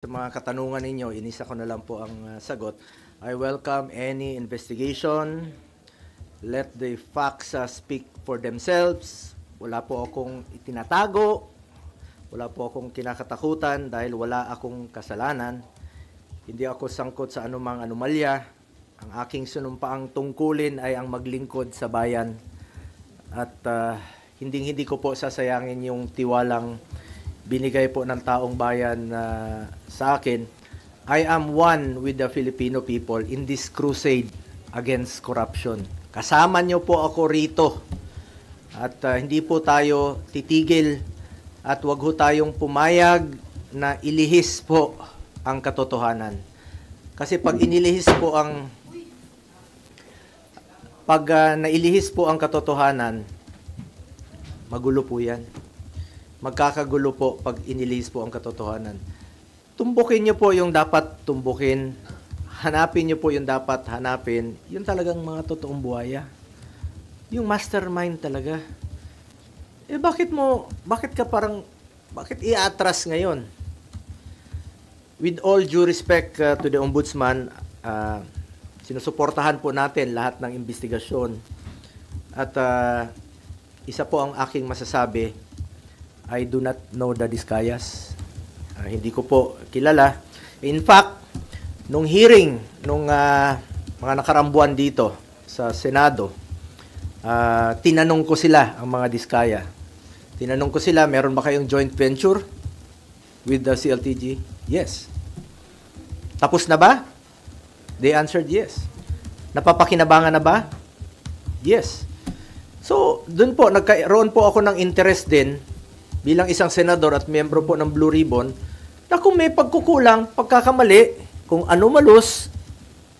Sa mga katanungan ninyo, inisa ko na lang po ang sagot. I welcome any investigation. Let the facts speak for themselves. Wala po akong itinatago. Wala po akong kinakatakutan dahil wala akong kasalanan. Hindi ako sangkot sa anumang anomalya. Ang aking sinumpaang tungkulin ay ang maglingkod sa bayan. At hindi ko po sasayangin yung tiwalang binigay po ng taong bayan sa akin. I am one with the Filipino people in this crusade against corruption. Kasama niyo po ako rito. At hindi po tayo titigil at wag ho tayong pumayag na ilihis po ang katotohanan. Kasi pag nailihis po ang katotohanan, magulo po yan. Magkakagulo po pag inilihis po ang katotohanan. Tumbukin niyo po yung dapat tumbukin. Hanapin niyo po yung dapat hanapin. Yun talagang mga totoong buhaya. Yung mastermind talaga. Bakit i-atras ngayon? With all due respect to the Ombudsman, sinusuportahan po natin lahat ng investigasyon. At isa po ang aking masasabi, I do not know the Discayas. Hindi ko po kilala. In fact, nung hearing, nung mga nakarambuan dito sa Senado, tinanong ko sila, ang mga Diskaya. Tinanong ko sila, meron ba kayong joint venture with the CLTG? Yes. Tapos na ba? They answered yes. Napapakinabangan na ba? Yes. So, dun po, nagkaroon po ako ng interest din bilang isang senador at miyembro po ng Blue Ribbon, na kung may pagkukulang, pagkakamali, kung anomalous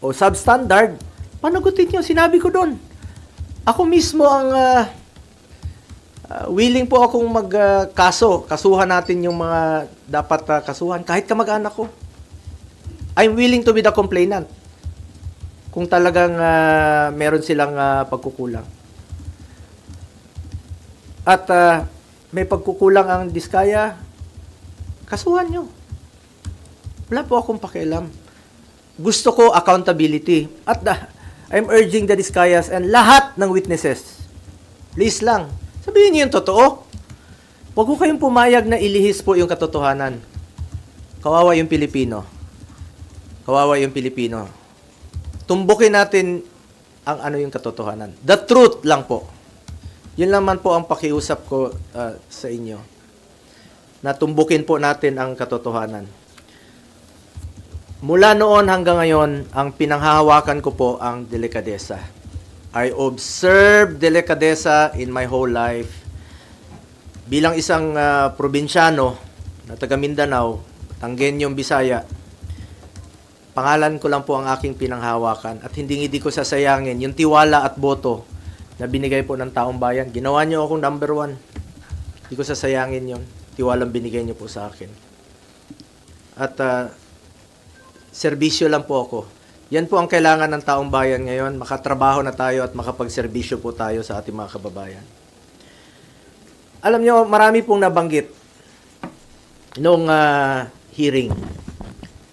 o substandard, panagutin niyo. Sinabi ko doon. Ako mismo ang willing po akong kasuhan natin yung mga dapat kasuhan, kahit kamag-anak ko. I'm willing to be the complainant kung talagang meron silang pagkukulang. At may pagkukulang ang Diskaya, kasuhan nyo. Wala po akong pakialam. Gusto ko accountability. At I'm urging the Diskayas and lahat ng witnesses, please lang, sabihin niyo yung totoo. Huwag ko kayong pumayag na ilihis po yung katotohanan. Kawawa yung Pilipino. Kawawa yung Pilipino. Tumbukin natin ang yung katotohanan. The truth lang po. Yun naman po ang pakiusap ko sa inyo. Na tumbukin po natin ang katotohanan. Mula noon hanggang ngayon, ang pinanghahawakan ko po ang delikadesa. I observe delikadesa in my whole life. Bilang isang probinsyano na taga Mindanao, Tanggenyong Bisaya, pangalan ko lang po ang aking pinanghahawakan at hindi ko sasayangin yung tiwala at boto na binigay po ng taong bayan. Ginawa niyo akong number 1. Hindi ko sasayangin yon. Tiwalang binigay niyo po sa akin. At serbisyo lang po ako. Yan po ang kailangan ng taong bayan ngayon. Makatrabaho na tayo at makapagserbisyo po tayo sa ating mga kababayan. Alam niyo, marami pong nabanggit nung hearing.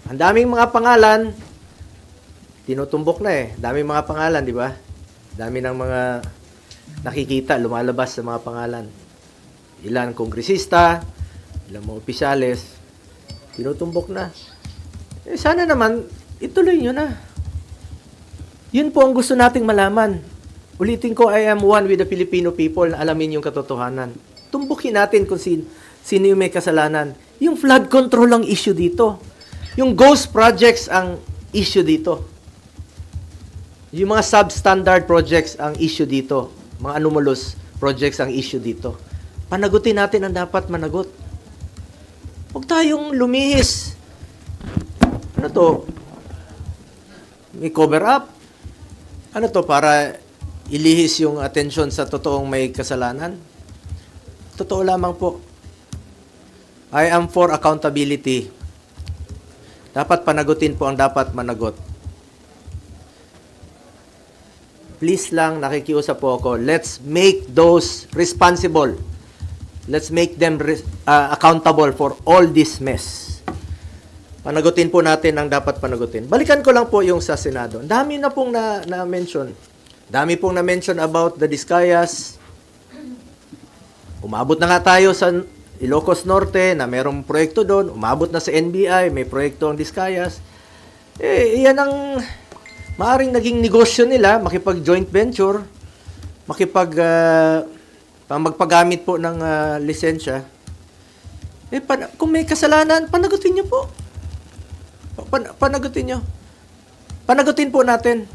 Ang daming mga pangalan, tinutumbok na daming mga pangalan, di ba? Dami ng mga nakikita, lumalabas sa mga pangalan. Ilan kongresista, ilan mga opisyales, tinutumbok na. Sana naman, ituloy nyo na. Yun po ang gusto nating malaman. Ulitin ko, I am one with the Filipino people na alamin yung katotohanan. Tumbukin natin kung sino yung may kasalanan. Yung flood control ang issue dito. Yung ghost projects ang issue dito. Yung mga substandard projects ang issue dito. Mga anomalous projects ang issue dito. Panagutin natin ang dapat managot. Huwag tayong lumihis. Ano to? May cover up? Ano to? Para ilihis yung atensyon sa totoong may kasalanan? Totoo lamang po. I am for accountability. Dapat panagutin po ang dapat managot. Please lang, nakikiusap po ako, let's make those responsible. Let's make them accountable for all this mess. Panagutin po natin ang dapat panagutin. Balikan ko lang po yung sa Senado. Ang dami na pong na-mention. Dami pong na-mention about the Discayas. Umabot na nga tayo sa Ilocos Norte na merong proyekto doon. Umabot na sa NBI, may proyekto ang Discayas. Yan ang maaring naging negosyo nila, makipag-joint venture, magpagamit po ng lisensya. Kung may kasalanan, panagutin niyo po. Panagutin nyo. Panagutin po natin.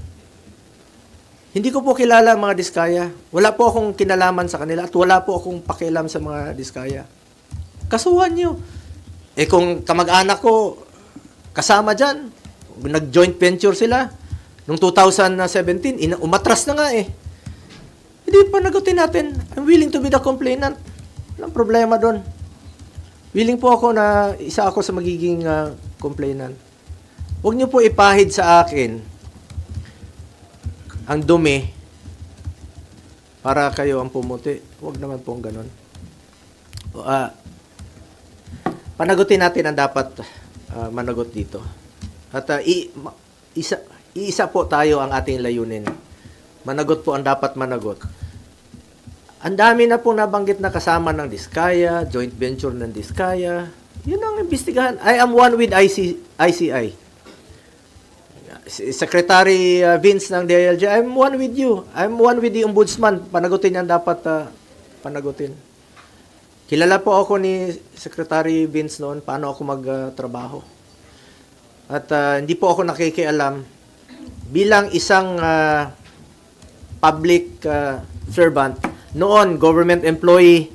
Hindi ko po kilala ang mga Diskaya. Wala po akong kinalaman sa kanila at wala po akong pakialam sa mga Diskaya. Kasuhan nyo. Kung kamag-anak ko kasama dyan, nag-joint venture sila, noong 2017, umatras na nga Hindi panagutin natin. I'm willing to be the complainant. Walang problema doon. Willing po ako na isa ako sa magiging complainant. Huwag niyo po ipahid sa akin ang dumi para kayo ang pumuti. Huwag naman pong ganon. Panagutin natin ang dapat managot dito. At isa po tayo ang ating layunin. Managot po ang dapat managot. Ang dami na pong nabanggit na kasama ng Diskaya, joint venture ng Diskaya. Yun ang imbestigahan. I am one with ICI. Secretary Vince ng DILG, I'm one with you. I'm one with the Ombudsman. Panagutin yan dapat panagutin. Kilala po ako ni Secretary Vince noon paano ako magtrabaho. At hindi po ako nakikialam bilang isang public servant. Noon, government employee,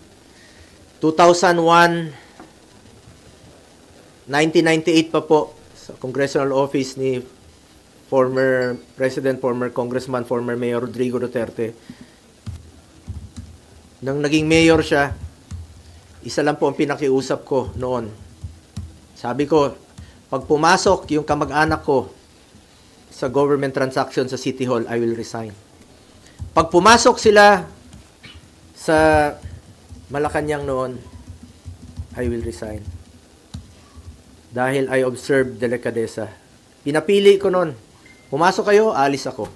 2001, 1998 pa po, sa congressional office ni former President, former Congressman, former Mayor Rodrigo Duterte. Nang naging mayor siya, isa lang po ang pinakiusap ko noon. Sabi ko, pag pumasok yung kamag-anak ko sa government transaction sa City Hall, I will resign. Pag pumasok sila sa Malacanang noon, I will resign. Dahil I observed delikadesa. Pinapili ko noon. Pumasok kayo, alis ako.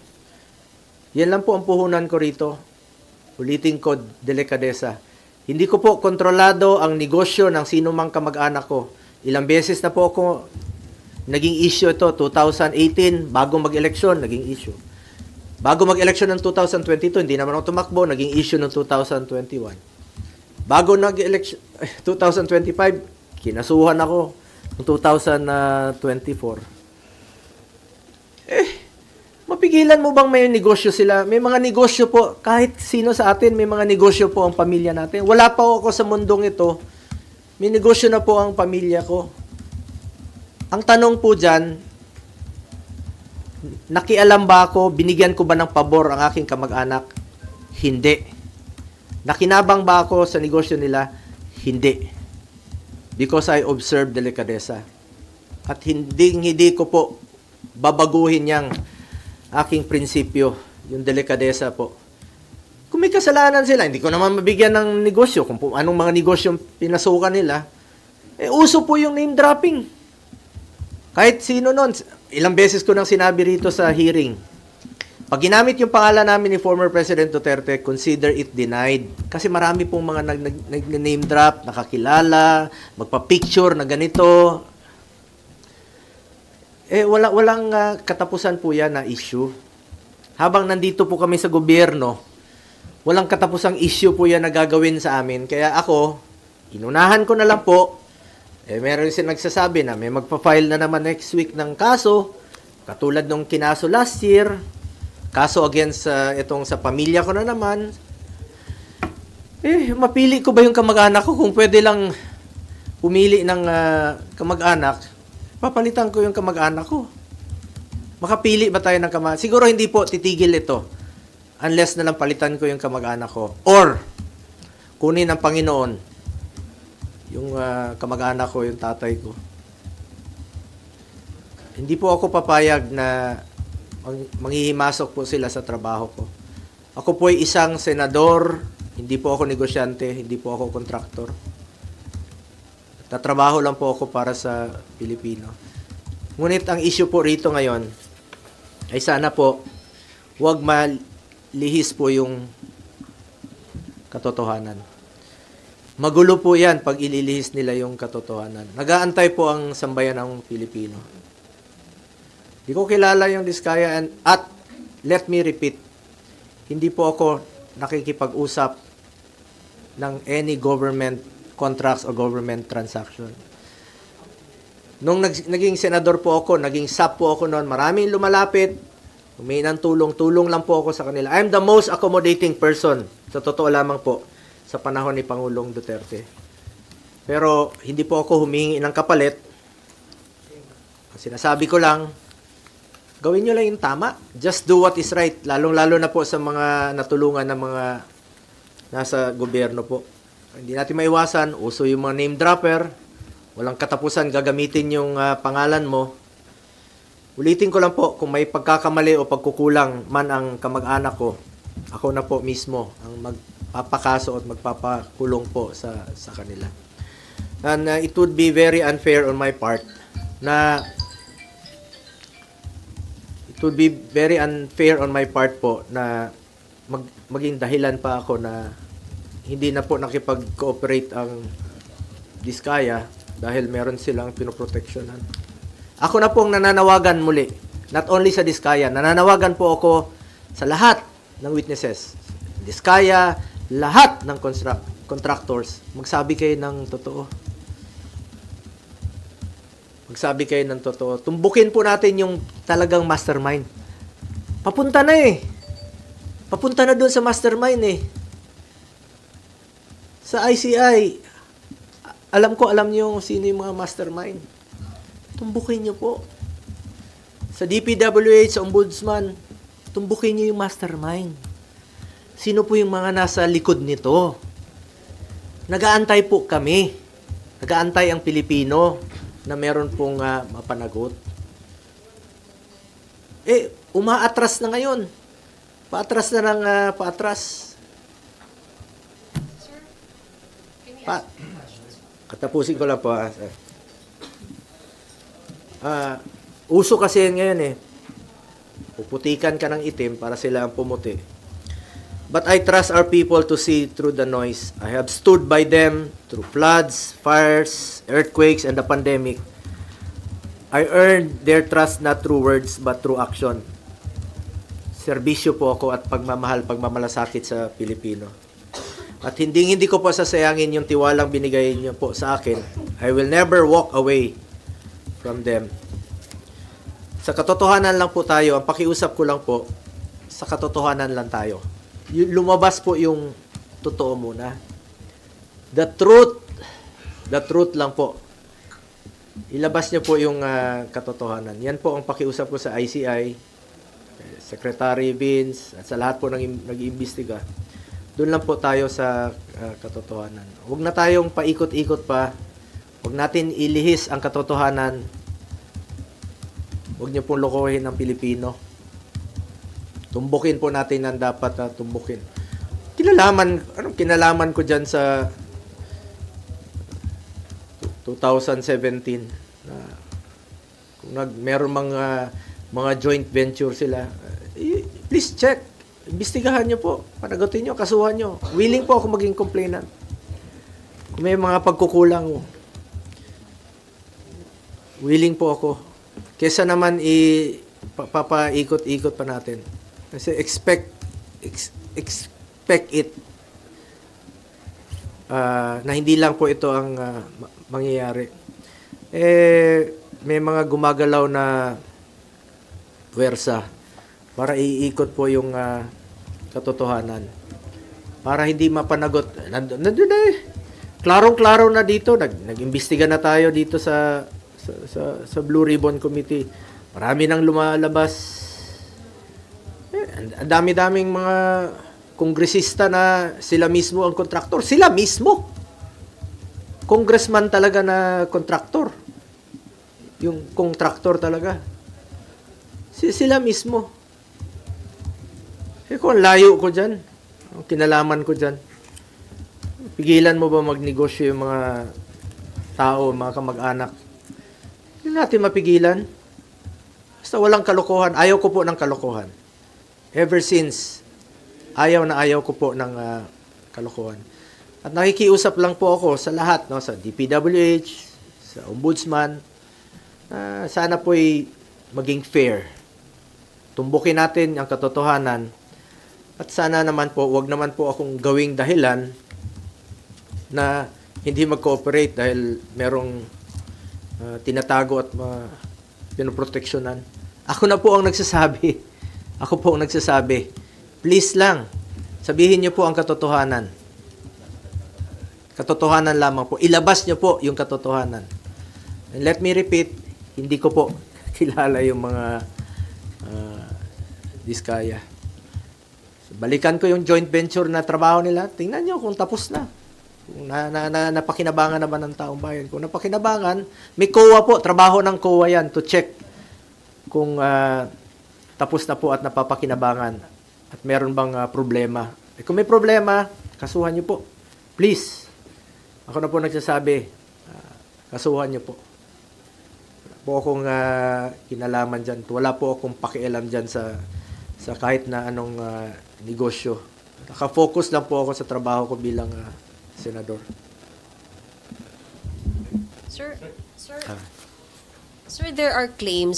Yan lang po ang puhunan ko rito. Ulitin ko, delikadesa. Hindi ko po kontrolado ang negosyo ng sino mang kamag-anak ko. Ilang beses na po ako naging issue ito. 2018, bago mag-eleksyon, naging issue. Bago mag-eleksyon ng 2022, hindi naman ako tumakbo, naging issue ng 2021. Bago nag-eleksyon, 2025, kinasuhan ako ng 2024. Mapigilan mo bang may negosyo sila? May mga negosyo po, kahit sino sa atin, may mga negosyo po ang pamilya natin. Wala pa ako sa mundong ito, may negosyo na po ang pamilya ko. Ang tanong po dyan, nakialam ba ako, binigyan ko ba ng pabor ang aking kamag-anak? Hindi. Nakinabang ba ako sa negosyo nila? Hindi. Because I observed delikadesa. At hindi ko po babaguhin yang aking prinsipyo, yung delikadesa po. Kung may kasalanan sila, hindi ko naman mabigyan ng negosyo, kung anong mga negosyo pinasukan nila, uso po yung name dropping. Kahit sino nun, ilang beses ko nang sinabi rito sa hearing, pag ginamit yung pangalan namin ni former President Duterte, consider it denied. Kasi marami pong mga nag-name drop, nakakilala, magpa-picture na ganito. Walang katapusan po yan na issue. Habang nandito po kami sa gobyerno, walang katapusang issue po yan na gagawin sa amin. Kaya ako, inunahan ko na lang po. Meron silang nagsasabi na may magpa-file na naman next week ng kaso, katulad nung kinaso last year, kaso against itong sa pamilya ko na naman. Mapili ko ba yung kamag-anak ko? Kung pwede lang pumili ng kamag-anak, papalitan ko yung kamag-anak ko. Makapili ba tayo ng kamag-anak? Siguro hindi po titigil ito unless na lang palitan ko yung kamag-anak ko. Or, kunin ng Panginoon yung kamag-anak ko, yung tatay ko. Hindi po ako papayag na manghihimasok po sila sa trabaho ko. Ako po ay isang senador, hindi po ako negosyante, hindi po ako kontraktor. Tatrabaho lang po ako para sa Pilipino. Ngunit ang issue po rito ngayon ay sana po huwag malihis po yung katotohanan. Magulo po yan pag ililihis nila yung katotohanan. Nag-aantay po ang sambayan ng Pilipino. Di ko kilala yung Diskaya at let me repeat, hindi po ako nakikipag-usap ng any government contracts o government transaction. Nung naging senador po ako, naging SAP po ako noon, maraming lumalapit, humingi ng tulong lang po ako sa kanila. I'm the most accommodating person, sa totoo lamang po, sa panahon ni Pangulong Duterte. Pero hindi po ako humingi ng kapalit. Sinasabi ko lang, gawin nyo lang yung tama. Just do what is right. Lalong-lalo na po sa mga natulungan ng mga nasa gobyerno po. Hindi natin maiwasan, uso yung mga name dropper, walang katapusan gagamitin yung pangalan mo. Ulitin ko lang po, kung may pagkakamali o pagkukulang man ang kamag-anak ko, ako na po mismo ang magpapakaso at magpapakulong po sa kanila. And it would be very unfair on my part na po na maging dahilan pa ako na hindi na po nakipag-cooperate ang Diskaya dahil meron silang pinoproteksyonan. Ako na pong nananawagan muli, not only sa Diskaya, nananawagan po ako sa lahat ng witnesses. Diskaya, lahat ng contractors, magsabi kayo ng totoo. Magsabi kayo ng totoo. Tumbukin po natin yung talagang mastermind. Papunta na eh. Papunta na doon sa mastermind eh. Sa ICI, alam niyo sino yung mga mastermind. Tumbukin niyo po. Sa DPWH, sa Ombudsman, tumbukin niyo yung mastermind. Sino po yung mga nasa likod nito? Nag-aantay po kami. Nag-aantay ang Pilipino na meron pong mapanagot. Umaatras na ngayon. Paatras na ng paatras. Katapusin ko lang po. Uso kasi ngayon eh. Puputikan ka ng itim para sila ang pumuti. But I trust our people to see through the noise. I have stood by them through floods, fires, earthquakes, and the pandemic. I earned their trust not through words but through action. Serbisyo po ako at pagmamalasakit sa Pilipino. At hindi ko po sasayangin yung tiwalang binigay niyo po sa akin. I will never walk away from them. Sa katotohanan lang po tayo, ang pakiusap ko lang po, sa katotohanan lang tayo. Lumabas po yung totoo muna. The truth lang po. Ilabas niyo po yung katotohanan. Yan po ang pakiusap ko sa ICI, Secretary Vince, at sa lahat po nag-iimbestiga. Doon lang po tayo sa katotohanan. Huwag na tayong paikot-ikot pa. Huwag natin ilihis ang katotohanan. Huwag niyo pong lokohin ang Pilipino. Tumbukin po natin ang dapat tumbukin. Anong kinalaman ko dyan sa 2017? Kung meron mga joint venture sila, please check. Imbestigahan nyo po. Panagutin nyo, kasuhan nyo. Willing po ako maging complainant. Kung may mga pagkukulang, willing po ako. Kesa naman papaikot-ikot pa natin. Kasi expect it na hindi lang po ito ang mangyayari. May mga gumagalaw na puwersa para iikot po yung katotohanan. Para hindi mapanagot. Nandun na eh. Klarong-klaro na dito. Nag-imbestiga na tayo dito sa Blue Ribbon Committee. Marami nang lumalabas. Ang dami-daming mga kongresista na sila mismo ang kontraktor. Sila mismo. Congressman talaga na kontraktor. Yung kontraktor talaga. Sila mismo. Kung layo ko dyan, kinalaman ko dyan, pigilan mo ba magnegosyo yung mga tao, mga kamag-anak. Hindi natin mapigilan. Basta walang kalokohan. Ayaw ko po ng kalokohan. Ever since, ayaw ko po ng kalokohan. At nakikiusap lang po ako sa lahat, no, sa DPWH, sa Ombudsman, sana po'y maging fair. Tumbukin natin ang katotohanan. At sana naman po, wag naman po akong gawing dahilan na hindi mag-cooperate dahil merong tinatago at pinoproteksyonan. Ako na po ang nagsasabi. Ako po ang nagsasabi. Please lang, sabihin niyo po ang katotohanan. Katotohanan lamang po. Ilabas niyo po yung katotohanan. And let me repeat, hindi ko po kilala yung mga Diskaya. So, balikan ko yung joint venture na trabaho nila. Tingnan nyo kung tapos na. Kung napakinabangan naman ng taong bayan. Kung napakinabangan, may COA po. Trabaho ng COA yan to check kung tapos na po at napapakinabangan. At meron bang problema. Kung may problema, kasuhan nyo po. Please. Ako na po nagsasabi, kasuhan nyo po. Wala po akong kinalaman dyan. Wala po akong pakialam dyan sa kahit na anong negosyo. Naka-focus lang po ako sa trabaho ko bilang senador. Sir, there are claims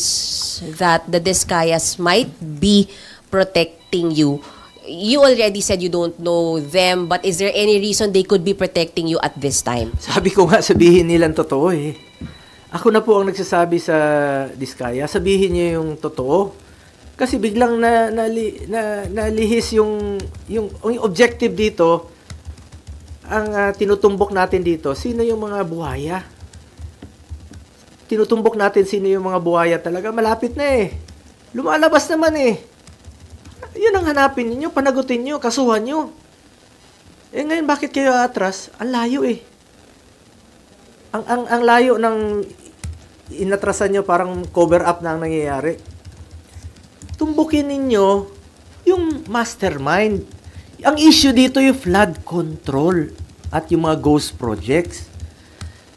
that the Discayas might be protecting you. You already said you don't know them, but is there any reason they could be protecting you at this time? Sabi ko nga, sabihin nilang totoo eh. Ako na po ang nagsasabi sa Diskaya, sabihin niyo yung totoo. Kasi biglang nalihis yung objective dito, ang tinutumbok natin dito, sino yung mga buhaya? Tinutumbok natin sino yung mga buhaya talaga, malapit na eh. Lumalabas naman eh. Yun ang hanapin niyo, panagutin niyo, kasuhan niyo. Eh ngayon, bakit kayo atras? Ang layo eh. Ang layo ng inatrasan niyo, parang cover up na ang nangyayari. Tumbukin ninyo yung mastermind. Ang issue dito yung flood control at yung mga ghost projects.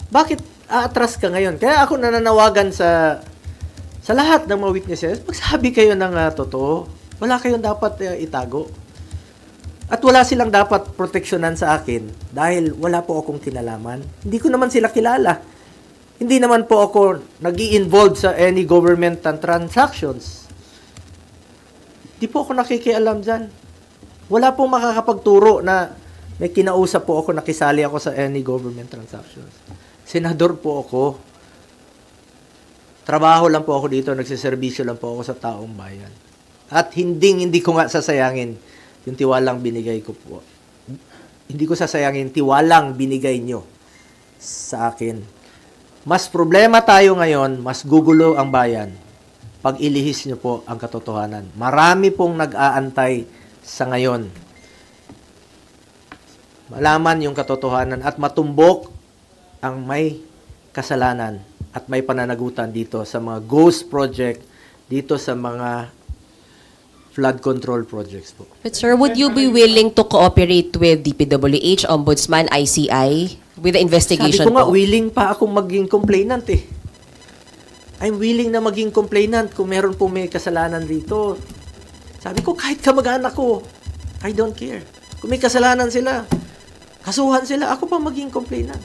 Bakit aatras ka ngayon? Kaya ako nananawagan sa lahat ng mga witnesses, magsabi kayo ng totoo. Wala kayong dapat itago. At wala silang dapat proteksyonan sa akin dahil wala po akong kinalaman. Hindi ko naman sila kilala. Hindi naman po ako nag-i-involve sa any government transactions. Di po ako nakikialam dyan. Wala pong makakapagturo na may kinausap po ako, nakisali ako sa any government transactions. Senador po ako. Trabaho lang po ako dito, nagsiservisyo lang po ako sa taong bayan. At hindi ko nga sasayangin yung tiwalang binigay ko po. Hindi ko sasayangin tiwalang binigay nyo sa akin. Mas problema tayo ngayon, mas gugulo ang bayan pag ilihis nyo po ang katotohanan. Marami pong nag-aantay sa ngayon. Malaman yung katotohanan at matumbok ang may kasalanan at may pananagutan dito sa mga ghost project, dito sa mga flood control projects po. But sir, would you be willing to cooperate with DPWH, Ombudsman, ICI with the investigation? Sabi ko nga, willing pa akong maging complainant eh. I'm willing na maging complainant kung meron po may kasalanan dito. Sabi ko, kahit kamag-anak ko, I don't care. Kung may kasalanan sila, kasuhan sila, ako pa maging complainant.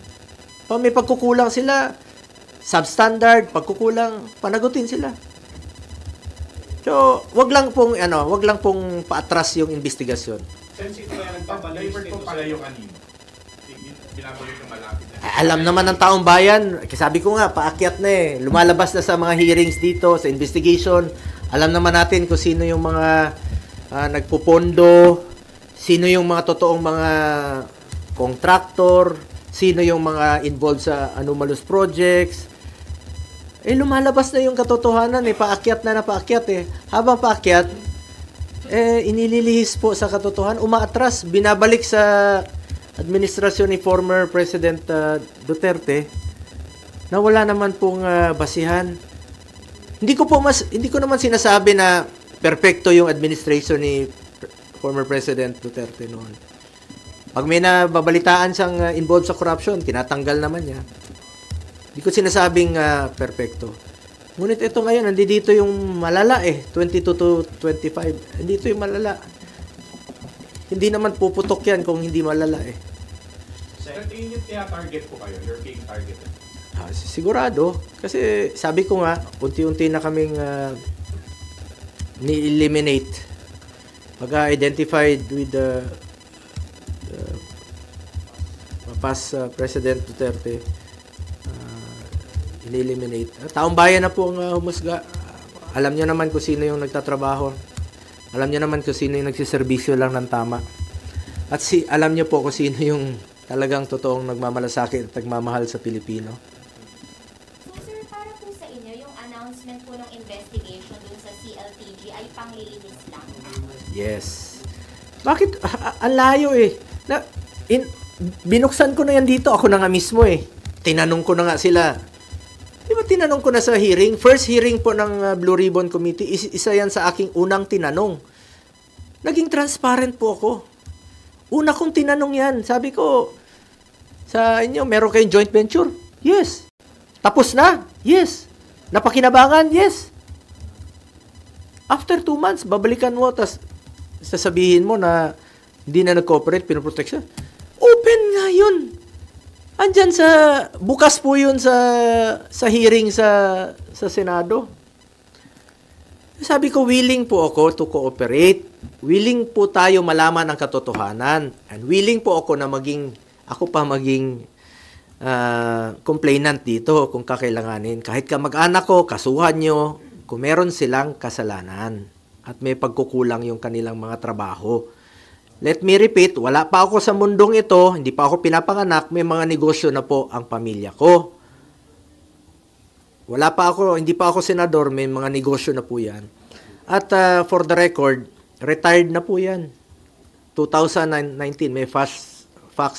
Pag may pagkukulang sila, substandard, pagkukulang, panagutin sila. So, wag lang pong paatras yung investigasyon. Sensitive kaya nagpapalipert po pala yung anino. Binabalik ng malapit na. Alam naman ng taong bayan, sabi ko nga, paakyat na eh. Lumalabas na sa mga hearings dito, sa investigation. Alam naman natin kung sino yung mga nagpupondo, sino yung mga totoong mga contractor, sino yung mga involved sa anomalous projects. Eh, lumalabas na yung katotohanan eh. Paakyat na paakyat eh. Habang paakyat, inililihis po sa katotohanan, umaatras, binabalik sa administrasyon ni former President Duterte na wala naman pong basihan. Hindi ko naman sinasabi na perpekto yung administration ni former President Duterte noon. Pag may nababalitaan siyang involved sa corruption, tinatanggal naman niya. Hindi ko sinasabing perfecto. Ngunit ito ngayon, nandito yung malala 22 to 25. Nandito yung malala. Hindi naman puputok yan kung hindi malala Sa tingin niyo, target po kayo? You're being targeted? Sigurado. Kasi sabi ko nga, unti-unti na kaming ni-eliminate. Pag-identified with the past President Duterte, in-eliminate. Taong bayan na po ang humusga. Alam nyo naman kung sino yung nagtatrabaho. Alam nyo naman kung sino yung nagsiservisyo lang ng tama. At alam nyo po kung sino yung talagang totoong nagmamalasakit at nagmamahal sa Pilipino. So sir, para po sa inyo, yung announcement po ng investigation dun sa CLTG ay panglilinis lang? Yes. Bakit? Ang layo binuksan ko na yan dito. Ako na nga mismo Tinanong ko na nga sila. Di ba tinanong ko na sa hearing? First hearing po ng Blue Ribbon Committee, isa yan sa aking unang tinanong. Naging transparent po ako. Una kong tinanong yan. Sabi ko, sa inyo, meron kayong joint venture? Yes. Tapos na? Yes. Napakinabangan? Yes. After 2 months, babalikan mo, tas sasabihin mo na hindi na nag-cooperate, pinoprotect siya. Open nga yun. Andyan bukas po yun sa hearing sa Senado. Sabi ko, willing po ako to cooperate. Willing po tayo malaman ang katotohanan. And willing po ako na maging complainant dito kung kakailanganin. Kahit kamag-anak ko, kasuhan nyo, kung meron silang kasalanan at may pagkukulang yung kanilang mga trabaho. Let me repeat, wala pa ako sa mundong ito, hindi pa ako pinapanganak, may mga negosyo na po ang pamilya ko. Hindi pa ako senador, may mga negosyo na po yan. At for the record, retired na po yan. 2019, may facts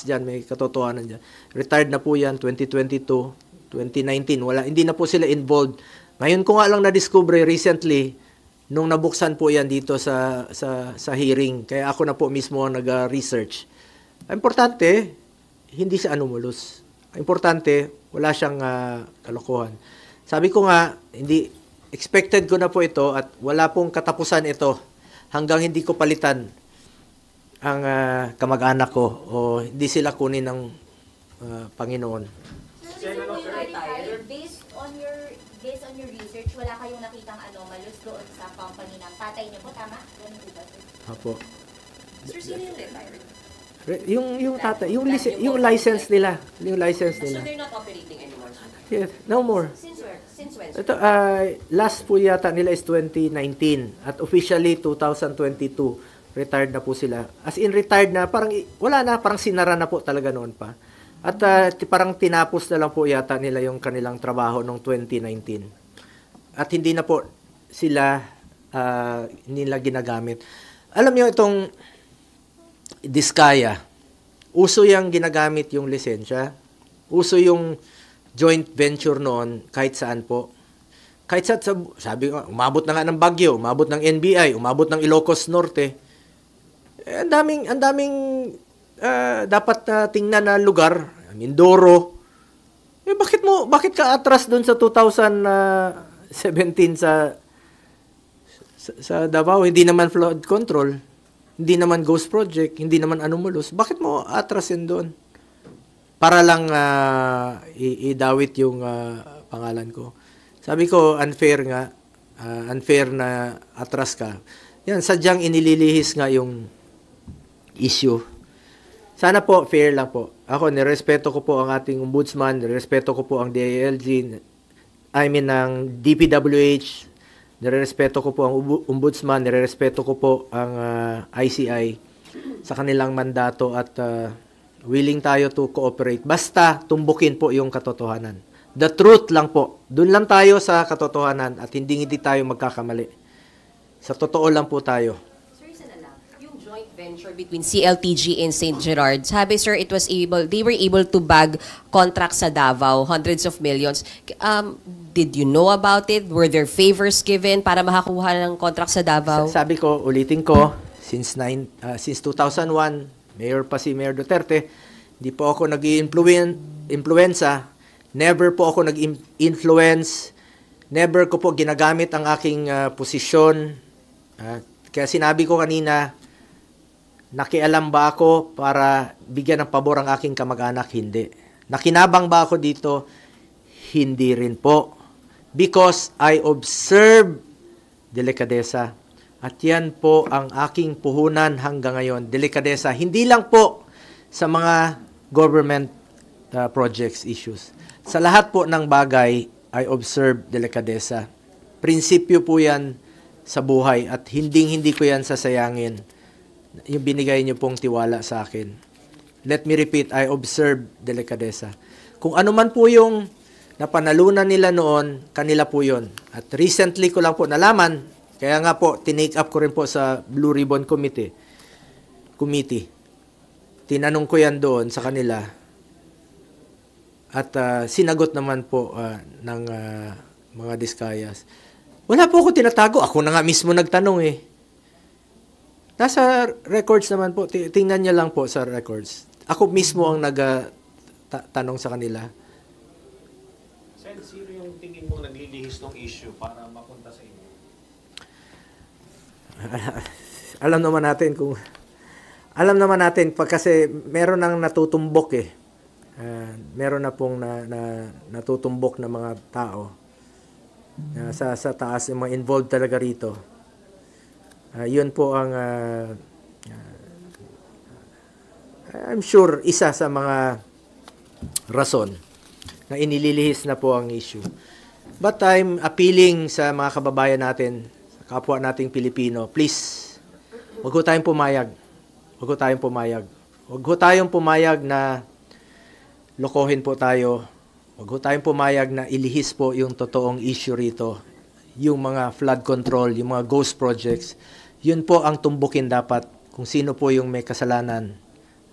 dyan, may katotohanan dyan. Retired na po yan, 2022, 2019, hindi na po sila involved. Ngayon ko nga lang na-discover recently, nung nabuksan po yan dito sa hearing, kaya ako na po mismo nag-research. Importante, hindi siya anomalous. Importante, wala siyang kalokohan. Sabi ko nga, expected ko na po ito at wala pong katapusan ito hanggang hindi ko palitan ang kamag-anak ko o hindi sila kunin ng Panginoon. Sir, based on your research, wala kayong nakitang anomalous doon sa company ng tatay niyo po, tama? Ganun po ba, sir? Apo. Sir, sino yung retired? Yung tata, yung license nila, So they're not operating anymore? yes, no more. Since when? Ito, last po yata nila is 2019 at officially 2022 retired na po sila. As in retired na, parang wala na, parang sinara na po talaga noon pa. At parang tinapos na lang po yata nila yung kanilang trabaho noong 2019. At hindi na po sila hindi nila ginagamit. Alam niyo itong Diskaya, uso yung ginagamit yung lisensya. Uso yung joint venture noon kahit saan po. Kahit sabi ko, umabot na nga ng Baguio, umabot ng NBI, umabot ng Ilocos Norte. Ang daming dapat tingnan na lugar, Mindoro. Bakit ka atras doon sa 2017 sa Davao? Hindi naman flood control, hindi naman ghost project, hindi naman anomalous. Bakit mo atrasin doon? Para lang idawit yung pangalan ko. Sabi ko, unfair na atras ka. Yan, sadyang inililihis nga yung issue. Sana po, fair lang po. Ako, nirespeto ko po ang ating ombudsman, nirespeto ko po ang DILG, ng DPWH, nirespeto ko po ang ombudsman, nirespeto ko po ang ICI sa kanilang mandato at willing tayo to cooperate. Basta tumbukin po yung katotohanan. The truth lang po. Doon lang tayo sa katotohanan at hindi tayo magkakamali. Sa totoo lang po tayo. Joint venture between CLTG and St. Gerard. Sabi, sir, they were able to bag contracts sa Davao, hundreds of millions. Did you know about it? Were there favors given para makakuha ng contract sa Davao? Sabi ko, ulitin ko, since 2001, Mayor pa si Mayor Duterte, hindi po ako nag-i-influenza. Never po ako nag-influence. Never ko po ginagamit ang aking posisyon. Kaya sinabi ko kanina, nakialam ba ako para bigyan ng pabor ang aking kamag-anak? Hindi. Nakinabang ba ako dito? Hindi rin po. Because I observe delikadesa. At yan po ang aking puhunan hanggang ngayon. Delikadesa. Hindi lang po sa mga government projects issues. Sa lahat po ng bagay, I observe delikadesa. Prinsipyo po yan sa buhay at hindi ko yan sasayangin. Yung binigay niyo pong tiwala sa akin. Let me repeat, I observe delikadesa. Kung ano man po yung napanalunan nila noon, kanila po yun. At recently ko lang po nalaman, kaya nga po, tinake up ko rin po sa Blue Ribbon Committee. Tinanong ko yan doon sa kanila. At sinagot naman po ng mga Diskayas. Wala po ako tinatago. Ako na nga mismo nagtanong eh. Nasa records naman po. Tingnan niya lang po sa records. Ako mismo ang nagtanong sa kanila. Sen, sino yung tingin mong naglilihis ng issue para mapunta sa inyo? Alam naman natin kasi meron nang natutumbok eh. Meron na pong natutumbok na mga tao sa taas, yung mga involved talaga rito. Yun po ang I'm sure isa sa mga rason na inililihis na po ang issue. But I'm appealing sa mga kababayan natin, sa kapwa nating Pilipino, please, wag ho tayong pumayag. Wag ho tayong pumayag na lokohin po tayo. Wag ho tayong pumayag na ilihis po yung totoong issue rito. Yung mga flood control, yung mga ghost projects. Yun po ang tumbukin dapat. Kung sino po yung may kasalanan,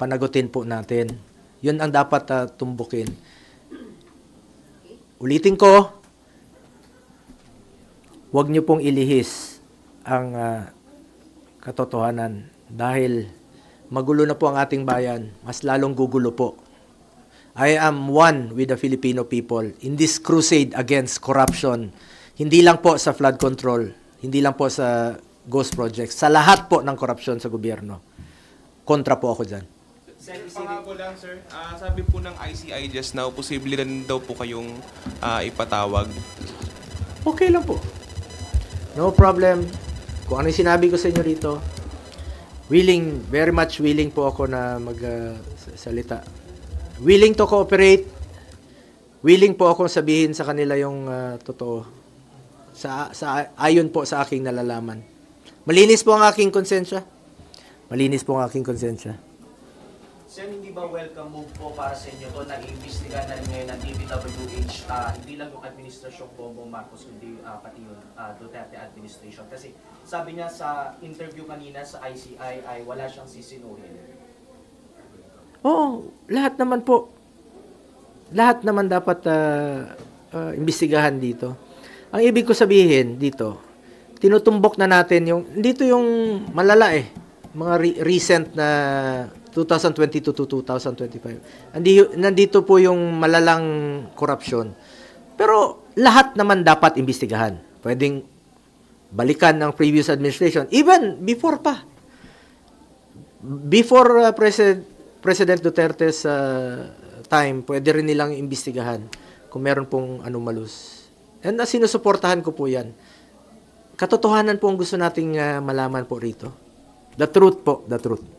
panagutin po natin. Yun ang dapat tumbukin. Ulitin ko, wag niyo pong ilihis ang katotohanan dahil magulo na po ang ating bayan. Mas lalong gugulo po. I am one with the Filipino people in this crusade against corruption. Hindi lang po sa flood control, hindi lang po sa ghost projects, sa lahat po ng korupsyon sa gobyerno. Kontra po ako dyan. Pangako lang, sir. Sabi po ng ICI just now, posible rin daw po kayong ipatawag. Okay lang po. No problem. Kung ano yung sinabi ko sa inyo rito, very much willing po ako na magsalita. Willing to cooperate. Willing po akong sabihin sa kanila yung totoo. Ayon po sa aking nalalaman. Malinis po ang aking konsensya. Sen, hindi ba welcome move po para sa inyo to na iimbestigahan na rin ngayon ng DPWH, hindi lang yung administrasyong Bongbong Marcos, kundi pati yung Duterte administration? Kasi sabi niya sa interview kanina sa ICI ay wala siyang sisinuhin. Oo, lahat naman po. Lahat naman dapat imbestigahan dito. Ang ibig ko sabihin dito, tinutumbok na natin dito yung malala eh. Mga recent na 2022 to 2025. Nandito po yung malalang korupsyon. Pero lahat naman dapat imbestigahan. Pwedeng balikan ng previous administration. Even before pa. Before President Duterte's time, pwede rin nilang imbestigahan kung meron pong anomalous. And sinusuportahan ko po yan. Katotohanan po ang gusto nating malaman po rito. The truth po, the truth.